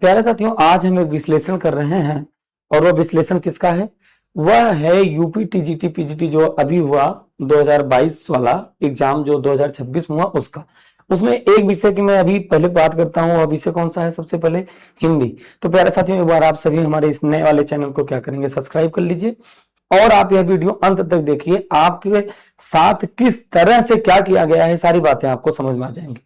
प्यारे साथियों, आज हम एक विश्लेषण कर रहे हैं और वह विश्लेषण किसका है? वह है यूपी टीजीटी पीजीटी जो अभी हुआ 2022 वाला एग्जाम जो 2026 में हुआ उसका। उसमें एक विषय की मैं अभी पहले बात करता हूँ। वह विषय कौन सा है? सबसे पहले हिंदी। तो प्यारे साथियों, एक बार आप सभी हमारे इस नए वाले चैनल को क्या करेंगे, सब्सक्राइब कर लीजिए और आप यह वीडियो अंत तक देखिए। आपके साथ किस तरह से क्या किया गया है सारी बातें आपको समझ में आ जाएंगी।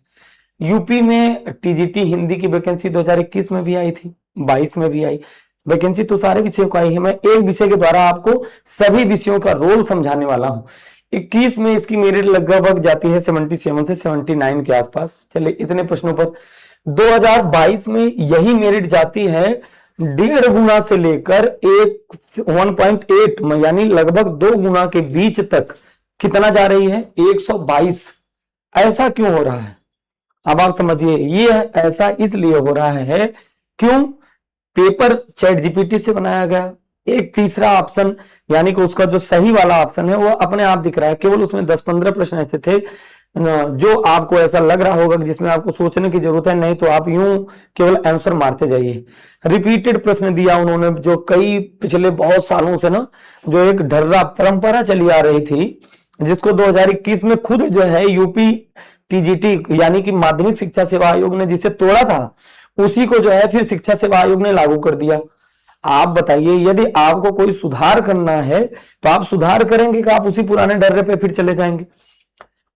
यूपी में टीजीटी हिंदी की वैकेंसी 2021 में भी आई थी, 22 में भी आई। वैकेंसी तो सारे विषयों का आई है। मैं एक विषय के द्वारा आपको सभी विषयों का रोल समझाने वाला हूं। 21 में इसकी मेरिट लगभग जाती है 77 से 79 के आसपास। चलिए इतने प्रश्नों पर 2022 में यही मेरिट जाती है 1.5 गुना से लेकर 1.8 यानी लगभग 2 गुना के बीच तक कितना जा रही है? 122। ऐसा क्यों हो रहा है? अब आप समझिए, ये ऐसा इसलिए हो रहा है क्यों? पेपर चैट जीपीटी से बनाया गया। एक तीसरा ऑप्शन यानी कि उसका जो सही वाला ऑप्शन है वो अपने आप दिख रहा है। केवल उसमें 10-15 प्रश्न ऐसे थे जो आपको ऐसा लग रहा होगा कि जिसमें आपको सोचने की जरूरत है, नहीं तो आप यूं केवल आंसर मारते जाइए। रिपीटेड प्रश्न दिया उन्होंने, जो कई पिछले बहुत सालों से ना जो एक ढर्रा परंपरा चली आ रही थी, जिसको 2021 में खुद जो है यूपी टीजीटी यानी कि माध्यमिक शिक्षा सेवा आयोग ने जिसे तोड़ा था, उसी को जो है फिर शिक्षा सेवा आयोग ने लागू कर दिया। आप बताइए, यदि आपको कोई सुधार करना है तो आप सुधार करेंगे कि आप उसी पुराने डर्रे पे फिर चले जाएंगे?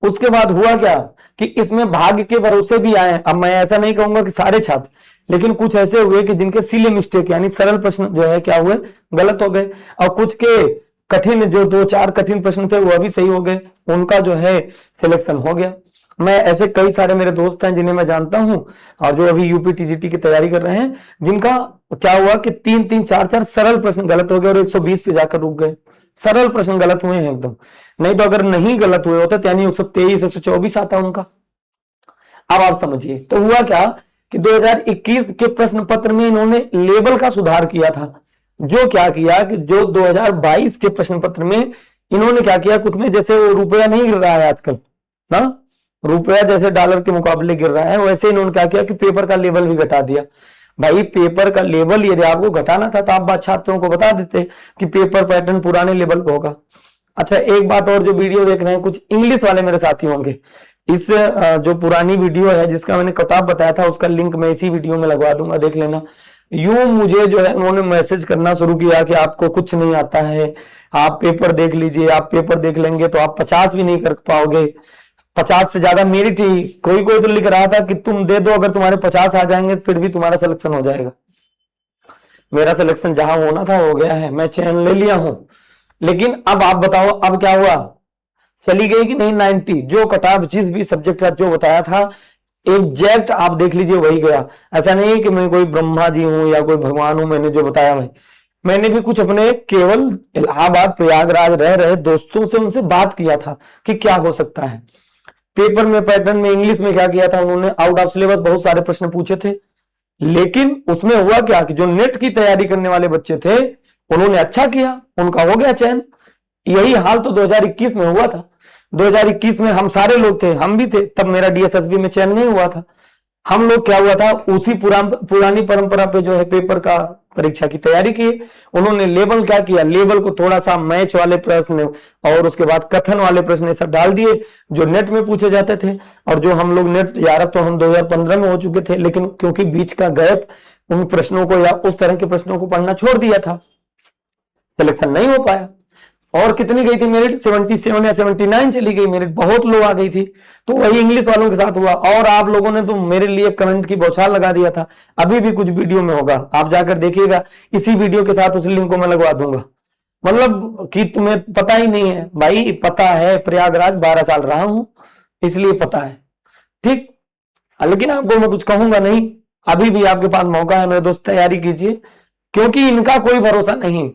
उसके बाद हुआ क्या कि इसमें भाग्य के भरोसे भी आए। अब मैं ऐसा नहीं कहूंगा कि सारे छात्र, लेकिन कुछ ऐसे हुए कि जिनके सिली मिस्टेक यानी सरल प्रश्न जो है क्या हुए, गलत हो गए, और कुछ के कठिन जो 2-4 कठिन प्रश्न थे वह भी सही हो गए, उनका जो है सिलेक्शन हो गया। मैं ऐसे कई सारे मेरे दोस्त हैं जिन्हें मैं जानता हूं और जो अभी यूपी टीजीटी की तैयारी कर रहे हैं, जिनका क्या हुआ कि 3-4 सरल प्रश्न गलत हो गए और 120 पे जाकर रुक गए। सरल प्रश्न गलत हुए हैं एकदम, नहीं तो अगर नहीं गलत हुए होते तो यानी 123-124 आता उनका। अब आप समझिए, तो हुआ क्या कि 2021 के प्रश्न पत्र में इन्होंने लेवल का सुधार किया था। जो क्या किया कि जो 2022 के प्रश्न पत्र में इन्होंने क्या किया, कुछ में जैसे वो रुपया नहीं गिर रहा है आजकल ना, रुपया जैसे डॉलर के मुकाबले गिर रहा है, वैसे इन्होंने क्या किया कि पेपर का लेवल भी घटा दिया। भाई पेपर का लेवल यदि आपको घटाना था तो आप बात छात्रों को बता देते कि पेपर पैटर्न पुराने लेवल पे होगा। अच्छा, एक बात और, जो वीडियो देख रहे हैं कुछ इंग्लिश वाले मेरे साथी होंगे, इस जो पुरानी वीडियो है जिसका मैंने कट ऑफ बताया था उसका लिंक मैं इसी वीडियो में लगवा दूंगा, देख लेना। यूं मुझे जो है उन्होंने मैसेज करना शुरू किया कि आपको कुछ नहीं आता है, आप पेपर देख लीजिए, आप पेपर देख लेंगे तो आप 50 भी नहीं कर पाओगे, 50 से ज्यादा मेरिट ही। कोई कोई तो लिख रहा था कि तुम दे दो, अगर तुम्हारे 50 आ जाएंगे फिर भी तुम्हारा सिलेक्शन हो जाएगा। मेरा सिलेक्शन जहां होना था हो गया है, मैं चयन ले लिया हूं। लेकिन अब आप बताओ, अब क्या हुआ? चली गई कि नहीं 90? जो कटाव जिस भी सब्जेक्ट का जो बताया था एग्जैक्ट आप देख लीजिए वही गया। ऐसा नहीं है कि मैं कोई ब्रह्मा जी हूं या कोई भगवान हूं, मैंने जो बताया भाई, मैंने भी कुछ अपने केवल इलाहाबाद प्रयागराज रह रहे दोस्तों से उनसे बात किया था कि क्या हो सकता है। पेपर में पैटर्न में इंग्लिश में क्या किया था उन्होंने, आउट ऑफ सिलेबस बहुत सारे प्रश्न पूछे थे, लेकिन उसमें हुआ क्या कि जो नेट की तैयारी करने वाले बच्चे थे उन्होंने अच्छा किया, उनका हो गया चयन। यही हाल तो 2021 में हुआ था। 2021 में हम सारे लोग थे, हम भी थे, तब मेरा डीएसएसबी में चयन नहीं हुआ था। हम लोग क्या हुआ था, उसी पुरानी परंपरा पे जो है पेपर का परीक्षा की तैयारी की। उन्होंने लेवल क्या किया, लेवल को थोड़ा सा मैच वाले प्रश्न और उसके बाद कथन वाले प्रश्न सब डाल दिए जो नेट में पूछे जाते थे। और जो हम लोग नेट यार तो हम 2015 में हो चुके थे, लेकिन क्योंकि बीच का गैप उन प्रश्नों को या उस तरह के प्रश्नों को पढ़ना छोड़ दिया था, सिलेक्शन नहीं हो पाया। और कितनी गई थी मेरिट? 77 या 79 चली गई मेरिट, बहुत लो आ गई थी। तो वही इंग्लिश वालों के साथ हुआ। और आप लोगों ने तो मेरे लिए कमेंट की बौछार लगा दिया था, अभी भी कुछ वीडियो में होगा, आप जाकर देखिएगा, इसी वीडियो के साथ उस लिंक को मैं लगवा दूंगा। मतलब कि तुम्हें पता ही नहीं है। भाई पता है, प्रयागराज 12 साल रहा हूं इसलिए पता है, ठीक। लेकिन आपको मैं कुछ कहूंगा नहीं, अभी भी आपके पास मौका है मेरे दोस्त, तैयारी कीजिए, क्योंकि इनका कोई भरोसा नहीं।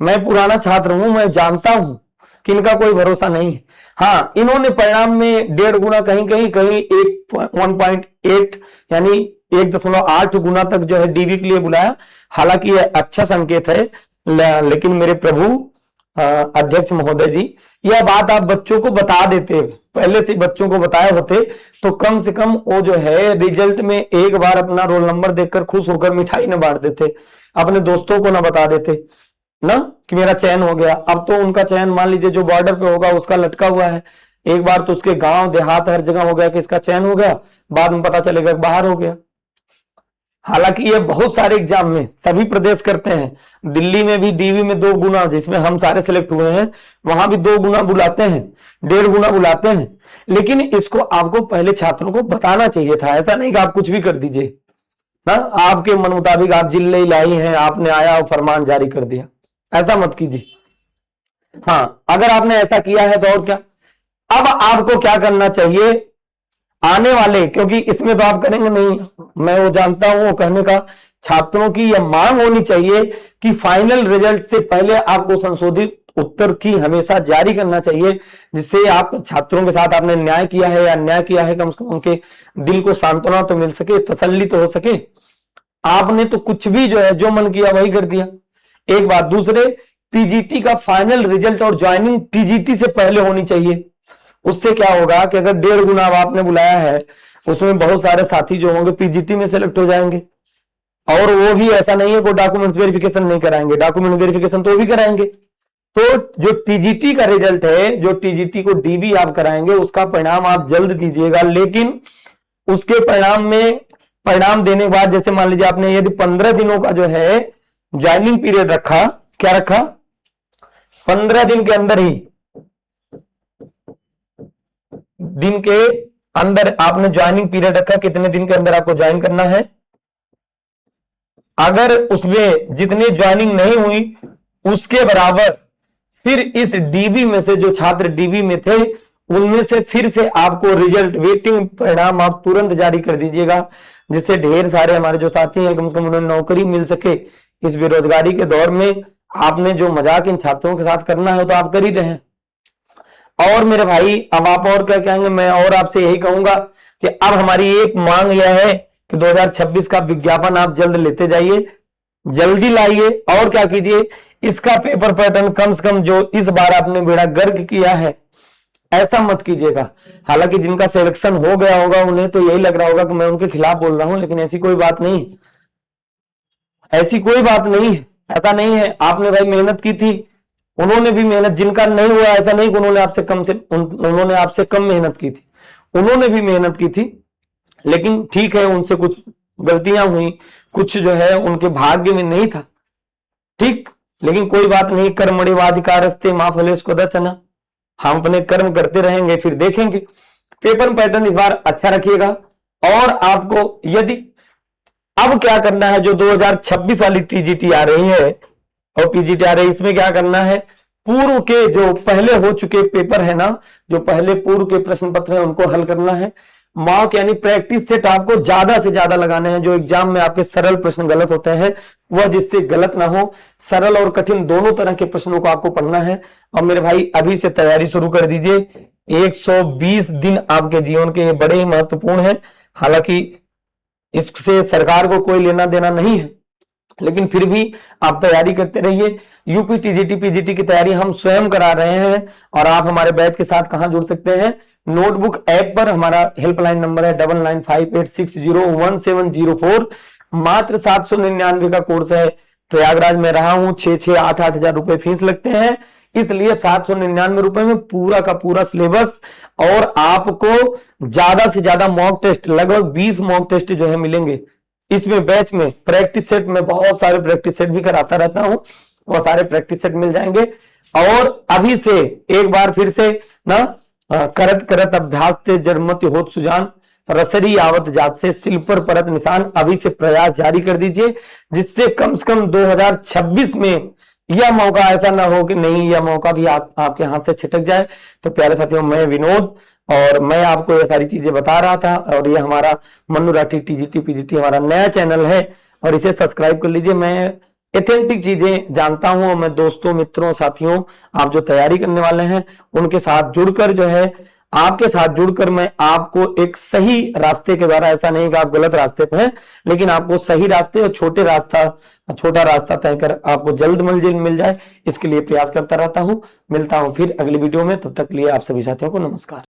मैं पुराना छात्र हूं, मैं जानता हूं कि इनका कोई भरोसा नहीं है। हाँ, इन्होंने परिणाम में 1.5 गुना, कहीं कहीं कहीं 1.8 यानी 1.8 गुना तक जो है डीवी के लिए बुलाया। हालांकि यह अच्छा संकेत है, लेकिन मेरे प्रभु अध्यक्ष महोदय जी, यह बात आप बच्चों को बता देते, पहले से बच्चों को बताए होते, तो कम से कम वो जो है रिजल्ट में एक बार अपना रोल नंबर देखकर खुश होकर मिठाई न बांट देते, अपने दोस्तों को ना बता देते ना कि मेरा चयन हो गया। अब तो उनका चयन मान लीजिए जो बॉर्डर पे होगा उसका लटका हुआ है, एक बार तो उसके गांव देहात हर जगह हो गया कि इसका चयन हो गया, बाद में पता चलेगा बाहर हो गया। हालांकि ये बहुत सारे एग्जाम में सभी प्रदेश करते हैं, दिल्ली में भी डीवी में 2 गुना, जिसमें हम सारे सिलेक्ट हुए हैं, वहां भी 2 गुना बुलाते हैं, 1.5 गुना बुलाते हैं। लेकिन इसको आपको पहले छात्रों को बताना चाहिए था, ऐसा नहीं कि आप कुछ भी कर दीजिए ना, आपके मन मुताबिक आप जिले लाई हैं, आपने आया और फरमान जारी कर दिया, ऐसा मत कीजिए। हाँ, अगर आपने ऐसा किया है तो और क्या, अब आपको क्या करना चाहिए आने वाले, क्योंकि इसमें तो आप करेंगे नहीं, मैं वो जानता हूं, वो कहने का छात्रों की यह मांग होनी चाहिए कि फाइनल रिजल्ट से पहले आपको संशोधित उत्तर की हमेशा जारी करना चाहिए, जिससे आप छात्रों के साथ आपने न्याय किया है या अन्याय किया है, कम से कम उनके दिल को सांत्वना तो मिल सके, तसल्ली तो हो सके। आपने तो कुछ भी जो है जो मन किया वही कर दिया, एक बात। दूसरे, टीजीटी का फाइनल रिजल्ट और ज्वाइनिंग टीजीटी से पहले होनी चाहिए। उससे क्या होगा कि अगर 1.5 गुना आपने बुलाया है, उसमें बहुत सारे साथी जो होंगे पीजीटी में सेलेक्ट हो जाएंगे, और वो भी ऐसा नहीं है कोई डॉक्यूमेंट वेरिफिकेशन नहीं कराएंगे, डॉक्यूमेंट वेरिफिकेशन तो भी कराएंगे। तो जो टीजीटी का रिजल्ट है, जो टीजीटी को डीबी आप कराएंगे, उसका परिणाम आप जल्द दीजिएगा। लेकिन उसके परिणाम देने के बाद, जैसे मान लीजिए आपने यदि 15 दिनों का जो है ज्वाइनिंग पीरियड रखा, क्या रखा, 15 दिन के अंदर ही, दिन के अंदर आपने ज्वाइनिंग पीरियड रखा, कितने दिन के अंदर आपको ज्वाइन करना है। अगर उसमें जितनी ज्वाइनिंग नहीं हुई उसके बराबर, फिर इस डीबी में से जो छात्र डीबी में थे उनमें से फिर से आपको रिजल्ट वेटिंग परिणाम आप तुरंत जारी कर दीजिएगा, जिससे ढेर सारे हमारे जो साथी हैं कम से कम उन्हें नौकरी मिल सके। इस बेरोजगारी के दौर में आपने जो मजाक इन छात्रों के साथ करना है तो आप कर ही रहे हैं। और मेरे भाई, अब आप और क्या कहेंगे, मैं और आपसे यही कहूंगा कि अब हमारी एक मांग यह है कि 2026 का विज्ञापन आप जल्द लेते जाइए, जल्दी लाइए, और क्या कीजिए, इसका पेपर पैटर्न कम से कम जो इस बार आपने बेड़ा गर्क किया है ऐसा मत कीजिएगा। हालांकि जिनका सिलेक्शन हो गया होगा उन्हें तो यही लग रहा होगा कि मैं उनके खिलाफ बोल रहा हूं, लेकिन ऐसी कोई बात नहीं, ऐसी कोई बात नहीं है, ऐसा नहीं है। आपने भाई मेहनत की थी, उन्होंने भी मेहनत, जिनका नहीं हुआ ऐसा नहीं कि उन्होंने आपसे उन्होंने आपसे कम मेहनत की थी, उन्होंने भी मेहनत की थी। लेकिन ठीक है, उनसे कुछ गलतियां हुई, कुछ जो है उनके भाग्य में नहीं था, ठीक, लेकिन कोई बात नहीं, कर्मणिवाधिकारस्ते मा फलेषु कदाचन, हम अपने कर्म करते रहेंगे, फिर देखेंगे। पेपर पैटर्न इस बार अच्छा रखिएगा। और आपको यदि अब क्या करना है, जो 2026 वाली टीजीटी आ रही है और पीजीटी आ रही है, इसमें क्या करना है, पूर्व के जो पहले हो चुके पेपर है ना, जो पहले पूर्व के प्रश्न पत्र है उनको हल करना है। मॉक यानी प्रैक्टिस सेट आपको ज्यादा से ज्यादा लगाने हैं। जो एग्जाम में आपके सरल प्रश्न गलत होते हैं वह जिससे गलत ना हो, सरल और कठिन दोनों तरह के प्रश्नों को आपको पढ़ना है। और मेरे भाई अभी से तैयारी शुरू कर दीजिए, 120 दिन आपके जीवन के बड़े ही महत्वपूर्ण है। हालांकि इससे सरकार को कोई लेना देना नहीं है, लेकिन फिर भी आप तैयारी करते रहिए। यूपी टीजीटी पीजीटी की तैयारी हम स्वयं करा रहे हैं, और आप हमारे बैच के साथ कहां जुड़ सकते हैं, नोटबुक ऐप पर हमारा हेल्पलाइन नंबर है 9958601704। मात्र 799 का कोर्स है। प्रयागराज में रहा हूं, 6-8 हजार रुपए फीस लगते हैं, इसलिए 799 रुपए में पूरा का पूरा सिलेबस, और आपको ज्यादा से ज्यादा मॉक टेस्ट, लगभग 20 मॉक टेस्ट जो है मिलेंगे इसमें। बैच में प्रैक्टिस सेट में बहुत सारे प्रैक्टिस सेट भी कराता रहता हूं, वो सारे प्रैक्टिस सेट मिल जाएंगे। और अभी से एक बार फिर से ना, करत करत अभ्यास ते जड़मति होत सुजान, रसरी आवत जात से सिल पर परत निशान। अभी से प्रयास जारी कर दीजिए, जिससे कम से कम 2026 में यह मौका ऐसा ना हो कि नहीं, यह मौका भी आपके हाथ से छिटक जाए। तो प्यारे साथियों, मैं विनोद, और मैं आपको ये सारी चीजें बता रहा था, और ये हमारा मन्नू राठी टीजीटी पीजीटी हमारा नया चैनल है, और इसे सब्सक्राइब कर लीजिए। मैं एथेंटिक चीजें जानता हूं, और मैं दोस्तों, मित्रों, साथियों, आप जो तैयारी करने वाले हैं उनके साथ जुड़कर जो है आपके साथ जुड़कर मैं आपको एक सही रास्ते के द्वारा, ऐसा नहीं कि आप गलत रास्ते पे हैं, लेकिन आपको सही रास्ते और छोटा रास्ता तय कर आपको जल्द मंजिल मिल जाए, इसके लिए प्रयास करता रहता हूं। मिलता हूं फिर अगली वीडियो में, तब तक के लिए आप सभी साथियों को नमस्कार।